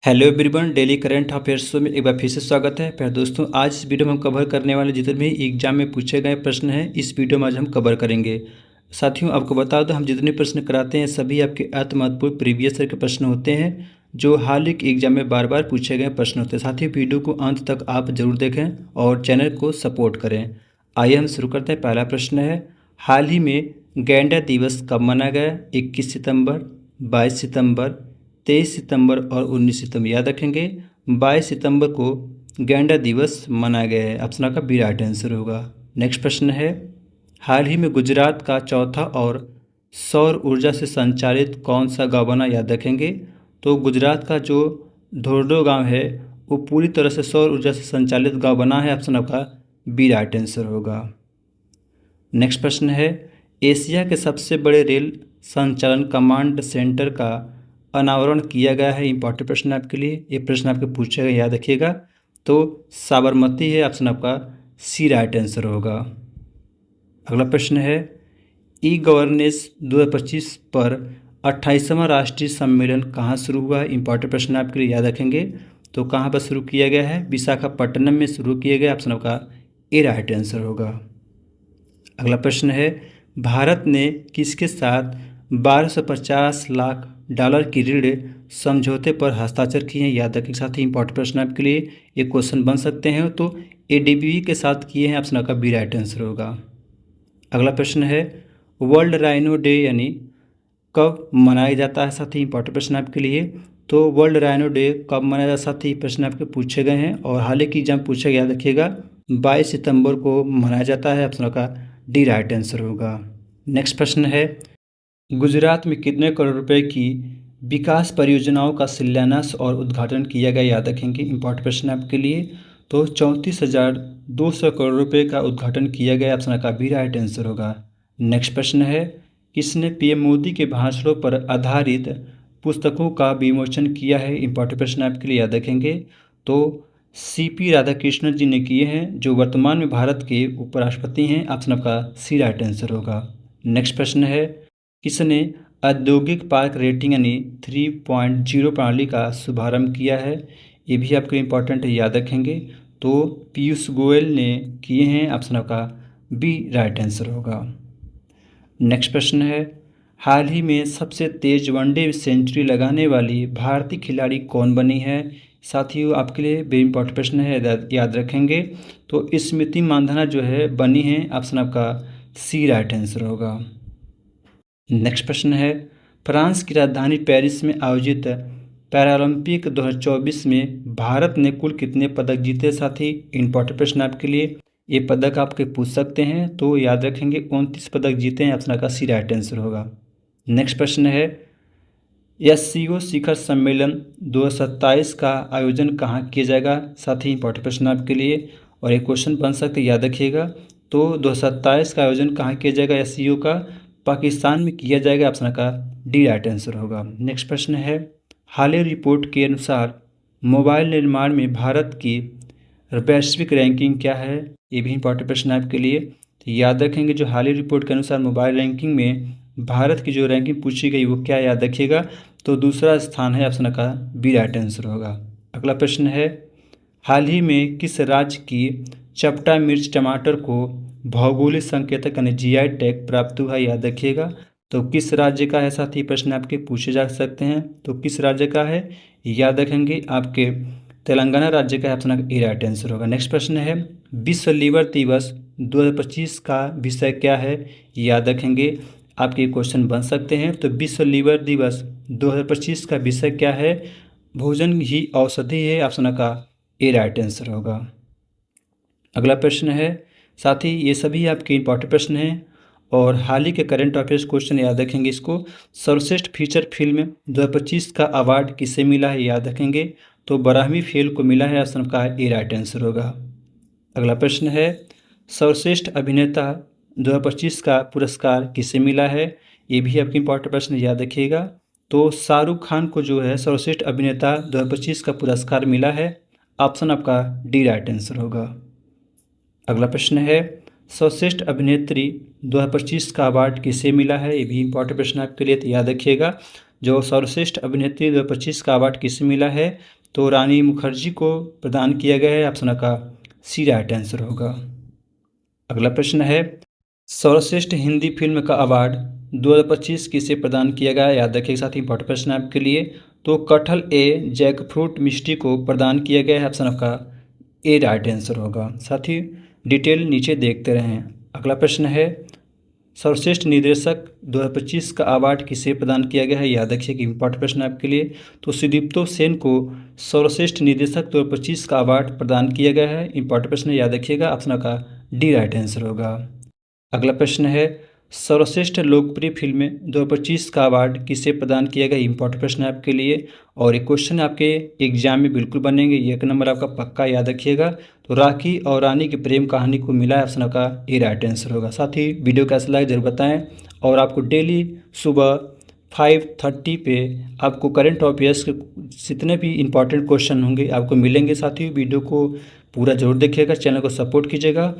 Hello everyone, daily current affairs में एक बार फिर से स्वागत है। प्यारे दोस्तों, आज इस वीडियो में हम कवर करने वाले जितने भी एग्जाम में पूछे गए प्रश्न हैं, इस वीडियो में आज हम कवर करेंगे। साथियों, आपको बता दो, हम जितने प्रश्न कराते हैं सभी आपके अति महत्वपूर्ण प्रीवियस ईयर के प्रश्न होते हैं, जो हाल ही के एग्जाम में बार बार पूछे गए प्रश्न होते हैं। साथियों, वीडियो को अंत तक आप जरूर देखें और चैनल को सपोर्ट करें। आइए हम शुरू करते हैं। पहला प्रश्न है, हाल ही में गैंडा दिवस कब मनाया गया? 21 सितंबर, 22 सितंबर, 23 सितंबर और 19 सितंबर। याद रखेंगे, 22 सितंबर को गैंडा दिवस मनाया गया है। ऑप्शन आपका बी राइट आंसर होगा। नेक्स्ट प्रश्न है, हाल ही में गुजरात का चौथा और सौर ऊर्जा से संचालित कौन सा गांव बना? याद रखेंगे, तो गुजरात का जो धोर्डो गांव है वो पूरी तरह से सौर ऊर्जा से संचालित गांव बना है। ऑप्शन आपका बी राइट आंसर होगा। नेक्स्ट प्रश्न है, एशिया के सबसे बड़े रेल संचालन कमांड सेंटर का अनावरण किया गया है। इंपॉर्टेंट प्रश्न आपके लिए, ये प्रश्न आपके पूछेगा, याद रखिएगा। तो साबरमती है। ऑप्शन आपका सी राइट आंसर होगा। अगला प्रश्न है, ई गवर्नेंस 2025 पर 28वां राष्ट्रीय सम्मेलन कहाँ शुरू हुआ है? इंपॉर्टेंट प्रश्न आपके लिए, याद रखेंगे। तो कहाँ पर शुरू किया गया है? विशाखापट्टनम में शुरू किया गया। ऑप्शन आपका ए राइट आंसर होगा। अगला प्रश्न है, भारत ने किसके साथ 1250 लाख डॉलर की ऋण समझौते पर हस्ताक्षर किए हैं? याद रखिए। साथ ही इंपॉर्टेंट प्रश्न आपके लिए एक क्वेश्चन बन सकते हैं, तो एडीबी के साथ किए हैं। ऑप्शन आपका बी राइट आंसर होगा। अगला प्रश्न है, वर्ल्ड राइनो डे यानी कब मनाया जाता है? साथ ही इंपॉर्टेंट प्रश्न आपके लिए, तो वर्ल्ड राइनो डे कब मनाया जाता है? साथ ही प्रश्न आपके पूछे गए हैं और हाल ही की एग्जाम पूछे गए, याद रखिएगा। 22 सितंबर को मनाया जाता है। ऑप्शन का डी राइट आंसर होगा। नेक्स्ट प्रश्न है, गुजरात में कितने करोड़ रुपए की विकास परियोजनाओं का शिलान्यास और उद्घाटन किया गया? याद रखेंगे। इंपॉर्टेंट प्रश्न आपके लिए, तो 34,200 करोड़ रुपए का उद्घाटन किया गया। ऑप्शन का बी राइट आंसर होगा। नेक्स्ट प्रश्न है, किसने पीएम मोदी के भाषणों पर आधारित पुस्तकों का विमोचन किया है? इंपॉर्टेंट प्रश्न आपके लिए, याद रखेंगे। तो सीपी राधाकृष्णन जी ने किए हैं, जो वर्तमान में भारत के उपराष्ट्रपति हैं। ऑप्शन आपका सी राइट आंसर होगा। नेक्स्ट प्रश्न है, किसने औद्योगिक पार्क रेटिंग यानी 3.0 प्रणाली का शुभारंभ किया है? ये भी आपके इम्पोर्टेंट है, याद रखेंगे। तो पीयूष गोयल ने किए हैं। ऑप्शन आपका बी राइट आंसर होगा। नेक्स्ट प्रश्न है, हाल ही में सबसे तेज वनडे सेंचुरी लगाने वाली भारतीय खिलाड़ी कौन बनी है? साथियों, आपके लिए वेरी इंपॉर्टेंट प्रश्न है, याद रखेंगे। तो स्मृति मांधाना जो है बनी है। ऑप्शन आपका सी राइट आंसर होगा। नेक्स्ट प्रश्न है, फ्रांस की राजधानी पेरिस में आयोजित पैरालंपिक 2024 में भारत ने कुल कितने पदक जीते? साथ ही इंपॉर्टेंट प्रश्न आपके लिए, ये पदक आपके पूछ सकते हैं, तो याद रखेंगे 29 पदक जीते हैं। ऑप्शन का सी राइट आंसर होगा। नेक्स्ट प्रश्न है, एससीओ शिखर सम्मेलन 2027 का आयोजन कहाँ किया जाएगा? साथ ही इंपॉर्टेंट प्रश्न आपके लिए और एक क्वेश्चन बन सकते, याद रखिएगा। तो 2027 का आयोजन कहाँ किया जाएगा? एससीओ का पाकिस्तान में किया जाएगा। ऑप्शन का डी राइट आंसर होगा। नेक्स्ट प्रश्न है, हालिया रिपोर्ट के अनुसार मोबाइल निर्माण में भारत की वैश्विक रैंकिंग क्या है? ये भी इंपॉर्टेंट प्रश्न है आपके लिए, तो याद रखेंगे। जो हालिया रिपोर्ट के अनुसार मोबाइल रैंकिंग में भारत की जो रैंकिंग पूछी गई वो क्या, याद रखिएगा। तो दूसरा स्थान है। ऑप्शन का बी राइट आंसर होगा। अगला प्रश्न है, हाल ही में किस राज्य की चपटा मिर्च टमाटर को भौगोलिक संकेतक यानी जीआई टैग प्राप्त हुआ? याद रखिएगा। तो किस राज्य का है? साथ ही प्रश्न आपके पूछे जा सकते हैं, तो किस राज्य का है, याद रखेंगे। आपके तेलंगाना राज्य का ऑप्शन ए राइट आंसर होगा। नेक्स्ट प्रश्न है, विश्व लीवर दिवस 2025 का विषय क्या है? याद रखेंगे। आपके क्वेश्चन बन सकते हैं, तो विश्व लीवर दिवस 2025 का विषय क्या है? भोजन ही औषधि है। ऑप्शन का ए राइट आंसर होगा। अगला प्रश्न है, साथ ही ये सभी आपके इंपॉर्टेंट प्रश्न हैं और हाल ही के करंट अफेयर्स क्वेश्चन, याद रखेंगे इसको। सर्वश्रेष्ठ फीचर फिल्म 2025 का अवार्ड किसे मिला है? याद रखेंगे। तो बराहमी फेल को मिला है। ऑप्शन का ए राइट आंसर होगा। अगला प्रश्न है, सर्वश्रेष्ठ अभिनेता 2025 का पुरस्कार किसे मिला है? ये भी आपके इंपॉर्टेंट प्रश्न, याद रखिएगा। तो शाहरुख खान को जो है सर्वश्रेष्ठ अभिनेता 2025 का पुरस्कार मिला है। ऑप्शन आपका डी राइट आंसर होगा। अगला प्रश्न है, सर्वश्रेष्ठ अभिनेत्री 2025 का अवार्ड किसे मिला है? ये भी इंपॉर्टेंट प्रश्न आपके लिए, तो याद रखिएगा। जो सर्वश्रेष्ठ अभिनेत्री 2025 का अवार्ड किसे मिला है? तो रानी मुखर्जी को प्रदान किया गया है। ऑप्शन का सी राइट आंसर होगा। अगला प्रश्न है, सर्वश्रेष्ठ हिंदी फिल्म का अवार्ड 2025 किसे प्रदान किया गया? याद रखिए साथ ही इंपॉर्टेंट प्रश्न है आपके लिए। तो कटहल ए जैकफ्रूट मिष्टी को प्रदान किया गया है। ऑप्शन का ए राइट आंसर होगा। साथ ही डिटेल नीचे देखते रहें। अगला प्रश्न है, सर्वश्रेष्ठ निर्देशक 2025 का अवार्ड किसे प्रदान किया गया है? याद रखिए कि इंपॉर्टेंट प्रश्न है आपके लिए। तो सुदीप्तो सेन को सर्वश्रेष्ठ निर्देशक 2025 का अवार्ड प्रदान किया गया है। इंपॉर्टेंट प्रश्न याद रखिएगा, ऑप्शन का डी राइट आंसर होगा। अगला प्रश्न है, सर्वश्रेष्ठ लोकप्रिय फिल्म 2025 का अवार्ड किसे प्रदान किया गया? इंपॉर्टेंट प्रश्न है आपके लिए और एक क्वेश्चन आपके एग्जाम में बिल्कुल बनेंगे, 1 नंबर आपका पक्का याद रखिएगा। तो राखी और रानी की प्रेम कहानी को मिला है। ऑप्शन का ए राइट आंसर होगा। साथ ही वीडियो कैसा लगा जरूर बताएं और आपको डेली सुबह 5:30 पे आपको करंट अफेयर्स के जितने भी इंपॉर्टेंट क्वेश्चन होंगे आपको मिलेंगे। साथ ही वीडियो को पूरा जरूर देखिएगा, चैनल को सपोर्ट कीजिएगा।